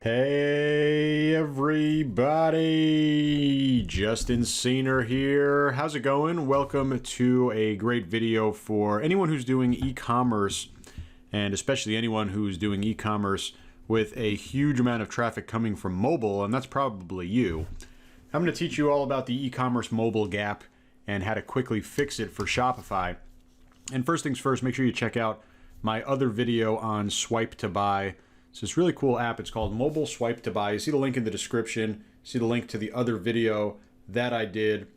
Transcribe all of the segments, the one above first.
Hey everybody, Justin Sainer here. How's it going? Welcome to a great video for anyone who's doing e-commerce, and especially anyone who's doing e-commerce with a huge amount of traffic coming from mobile, and that's probably you. I'm going to teach you all about the e-commerce mobile gap and how to quickly fix it for Shopify. And first things first, make sure you check out my other video on Swipe to Buy. It's this really cool app. It's called Mobile Swipe to Buy. You see the link in the description. See the link to the other video that I did.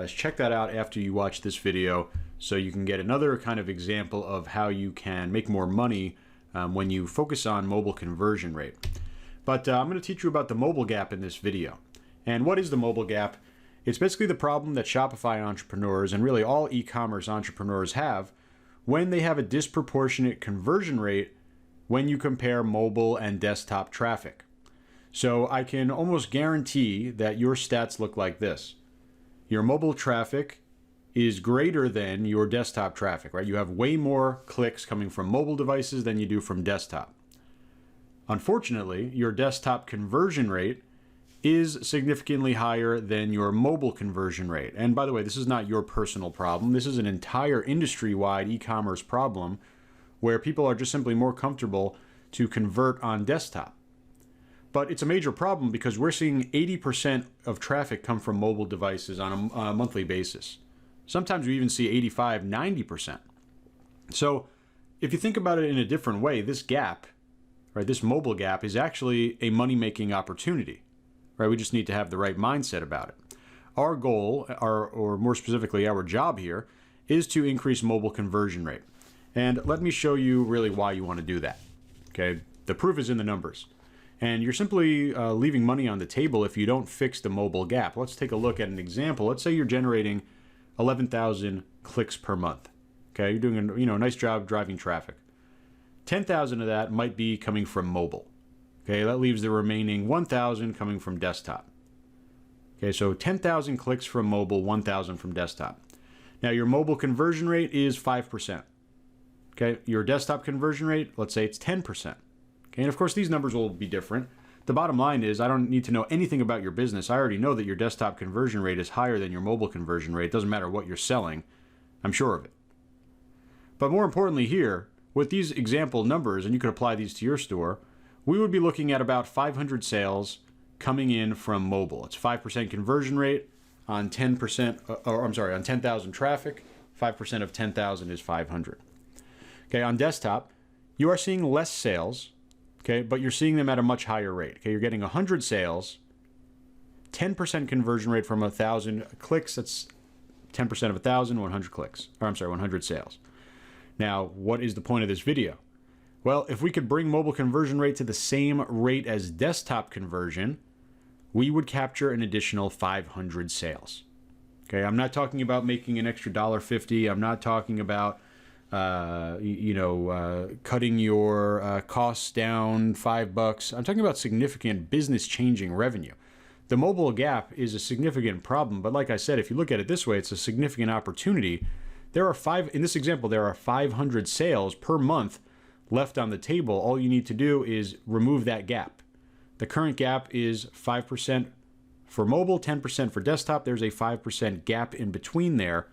Check that out after you watch this video so you can get another kind of example of how you can make more money when you focus on mobile conversion rate. But I'm going to teach you about the mobile gap in this video. And what is the mobile gap? It's basically the problem that Shopify entrepreneurs and really all e-commerce entrepreneurs have when they have a disproportionate conversion rate when you compare mobile and desktop traffic. So I can almost guarantee that your stats look like this. Your mobile traffic is greater than your desktop traffic, right? You have way more clicks coming from mobile devices than you do from desktop. Unfortunately, your desktop conversion rate is significantly higher than your mobile conversion rate. And by the way, this is not your personal problem. This is an entire industry-wide e-commerce problem where people are just simply more comfortable to convert on desktop. But it's a major problem because we're seeing 80% of traffic come from mobile devices on a monthly basis. Sometimes we even see 85, 90%. So if you think about it in a different way, this gap, right, this mobile gap is actually a money-making opportunity, right? We just need to have the right mindset about it. Our goal, or more specifically our job here, is to increase mobile conversion rate. And let me show you really why you want to do that. Okay, the proof is in the numbers. And you're simply leaving money on the table if you don't fix the mobile gap. Let's take a look at an example. Let's say you're generating 11,000 clicks per month. Okay, you're doing a nice job driving traffic. 10,000 of that might be coming from mobile. Okay, that leaves the remaining 1,000 coming from desktop. Okay, so 10,000 clicks from mobile, 1,000 from desktop. Now your mobile conversion rate is 5%. Okay, your desktop conversion rate, let's say it's 10%. Okay, and of course these numbers will be different. The bottom line is I don't need to know anything about your business. I already know that your desktop conversion rate is higher than your mobile conversion rate. It doesn't matter what you're selling. I'm sure of it. But more importantly here, with these example numbers, and you could apply these to your store, we would be looking at about 500 sales coming in from mobile. It's 5% conversion rate on 10%, on 10,000 traffic. 5% of 10,000 is 500. Okay, on desktop, you are seeing less sales, okay, but you're seeing them at a much higher rate. Okay, you're getting 100 sales, 10% conversion rate from 1,000 clicks. That's 10% of 1,000, 100 clicks. 100 sales. Now, what is the point of this video? Well, if we could bring mobile conversion rate to the same rate as desktop conversion, we would capture an additional 500 sales. Okay, I'm not talking about making an extra $1.50. I'm not talking about cutting your costs down $5. I'm talking about significant business-changing revenue. The mobile gap is a significant problem, but like I said, if you look at it this way, it's a significant opportunity. In this example, there are 500 sales per month left on the table. All you need to do is remove that gap. The current gap is 5% for mobile, 10% for desktop. There's a 5% gap in between there.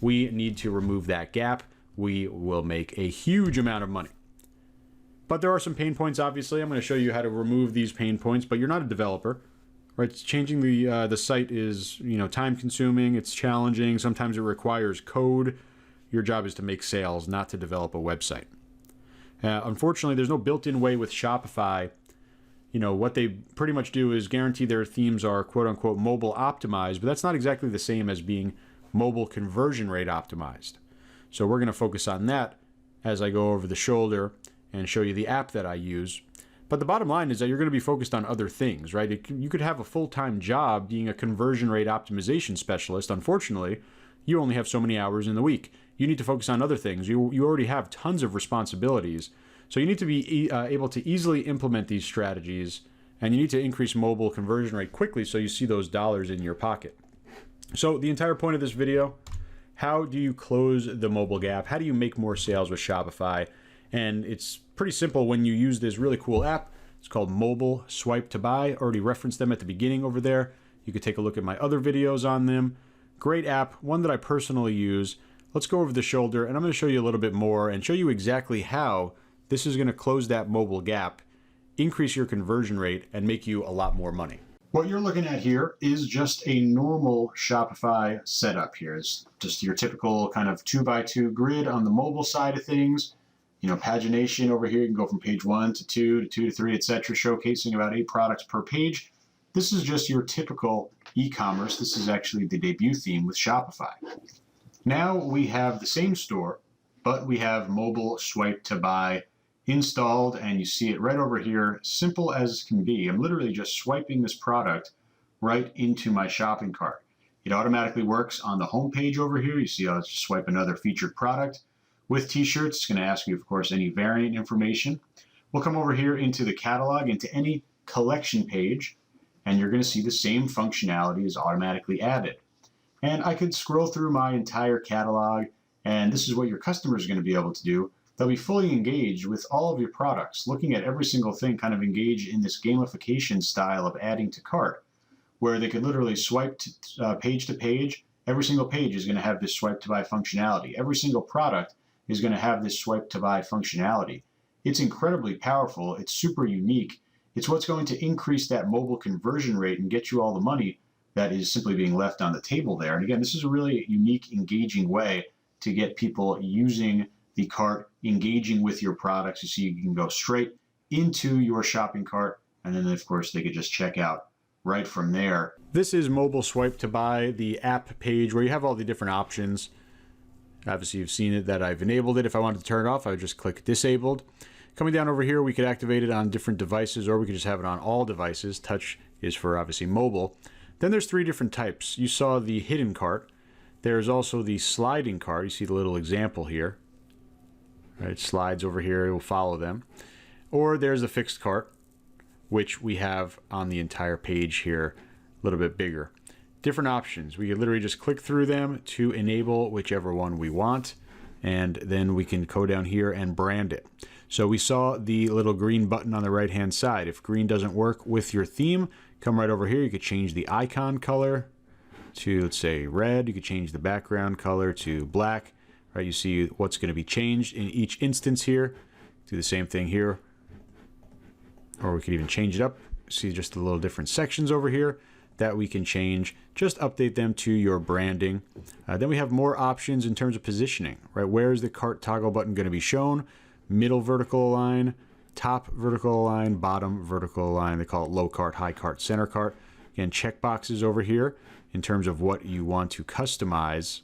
We need to remove that gap. We will make a huge amount of money. But there are some pain points, obviously. I'm going to show you how to remove these pain points, but you're not a developer, right? Changing the site is, time consuming, it's challenging. Sometimes it requires code. Your job is to make sales, not to develop a website. Unfortunately, there's no built-in way with Shopify. What they pretty much do is guarantee their themes are quote unquote mobile optimized, but that's not exactly the same as being mobile conversion rate optimized. So we're going to focus on that as I go over the shoulder and show you the app that I use. But the bottom line is that you're going to be focused on other things, right? You could have a full-time job being a conversion rate optimization specialist. Unfortunately, you only have so many hours in the week. You need to focus on other things. You already have tons of responsibilities. So you need to be able to easily implement these strategies, and you need to increase mobile conversion rate quickly so you see those dollars in your pocket. So the entire point of this video, how do you close the mobile gap? How do you make more sales with Shopify? And it's pretty simple when you use this really cool app. It's It's called Mobile Swipe to Buy. Already referenced them at the beginning over there. You could take a look at my other videos on them. Great app, one that I personally use. Let's go over the shoulder, and I'm going to show you a little bit more and show you exactly how this is going to close that mobile gap, increase your conversion rate, and make you a lot more money. What you're looking at here is just a normal Shopify setup here. It's just your typical kind of 2x2 grid on the mobile side of things. You know, pagination over here, you can go from page 1 to 2 to 2 to 3, etc., showcasing about 8 products per page. This is just your typical e-commerce. This is actually the debut theme with Shopify. Now we have the same store, but we have mobile swipe to buy installed, and you see it right over here, simple as can be. I'm literally just swiping this product right into my shopping cart. It automatically works on the home page over here. You see I'll just swipe another featured product. With t-shirts, it's going to ask you, of course, any variant information. We'll come over here into the catalog, into any collection page, and you're going to see the same functionality is automatically added. And I could scroll through my entire catalog, and this is what your customer is going to be able to do. They'll be fully engaged with all of your products, looking at every single thing, kind of engaged in this gamification style of adding to cart, where they could literally swipe page to page. Every single page is going to have this swipe to buy functionality. Every single product is going to have this swipe to buy functionality. It's incredibly powerful. It's super unique. It's what's going to increase that mobile conversion rate and get you all the money that is simply being left on the table there. And again, this is a really unique, engaging way to get people using the cart, engaging with your products. You see, you can go straight into your shopping cart, and then of course they could just check out right from there. This is Mobile Swipe to Buy, the app page where you have all the different options. Obviously you've seen it that I've enabled it. If I wanted to turn it off, I would just click disabled. Coming down over here, we could activate it on different devices, or we could just have it on all devices. Touch is for obviously mobile. Then there's 3 different types. You saw the hidden cart. There's also the sliding cart. You see the little example here. Right, slides over here, it will follow them. Or there's the fixed cart, which we have on the entire page here, a little bit bigger. Different options. We can literally just click through them to enable whichever one we want, and then we can go down here and brand it. So we saw the little green button on the right hand side. If green doesn't work with your theme, come right over here. You could change the icon color to, let's say, red. You could change the background color to black. Right, you see what's going to be changed in each instance here. Do the same thing here. Or we could even change it up. See just the little different sections over here that we can change. Just update them to your branding. Then we have more options in terms of positioning. Right, where is the cart toggle button going to be shown? Middle vertical align, top vertical align, bottom vertical align. They call it low cart, high cart, center cart. Again, check boxes over here in terms of what you want to customize.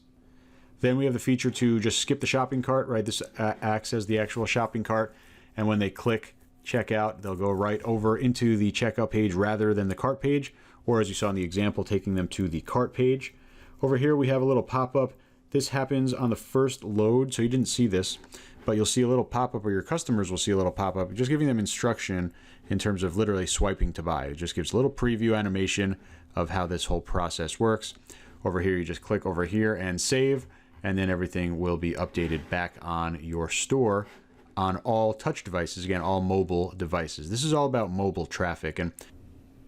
Then we have the feature to just skip the shopping cart, right? This acts as the actual shopping cart, and when they click checkout, they'll go right over into the checkout page rather than the cart page, or as you saw in the example, taking them to the cart page. Over here we have a little pop-up. This happens on the first load, so you didn't see this, but you'll see a little pop-up, or your customers will see a little pop-up, just giving them instruction in terms of literally swiping to buy. It just gives a little preview animation of how this whole process works. Over here, you just click over here and save, and then everything will be updated back on your store on all touch devices, again, all mobile devices. This is all about mobile traffic, and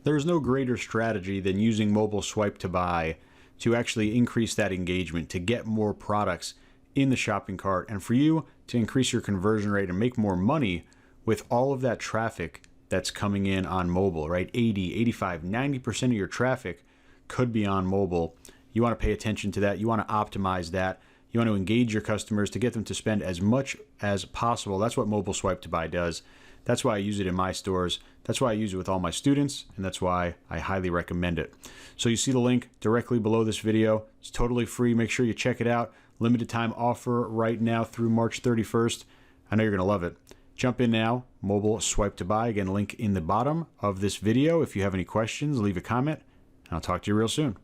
there's no greater strategy than using mobile swipe to buy to actually increase that engagement, to get more products in the shopping cart, and for you to increase your conversion rate and make more money with all of that traffic that's coming in on mobile, right? 80, 85, 90% of your traffic could be on mobile. You want to pay attention to that. You want to optimize that. You want to engage your customers to get them to spend as much as possible. That's what mobile swipe to buy does. That's why I use it in my stores. That's why I use it with all my students, and that's why I highly recommend it. So you see the link directly below this video. It's totally free. Make sure you check it out. Limited time offer right now through March 31st. I know you're going to love it. Jump in now. Mobile swipe to buy. Again, link in the bottom of this video. If you have any questions, leave a comment, and I'll talk to you real soon.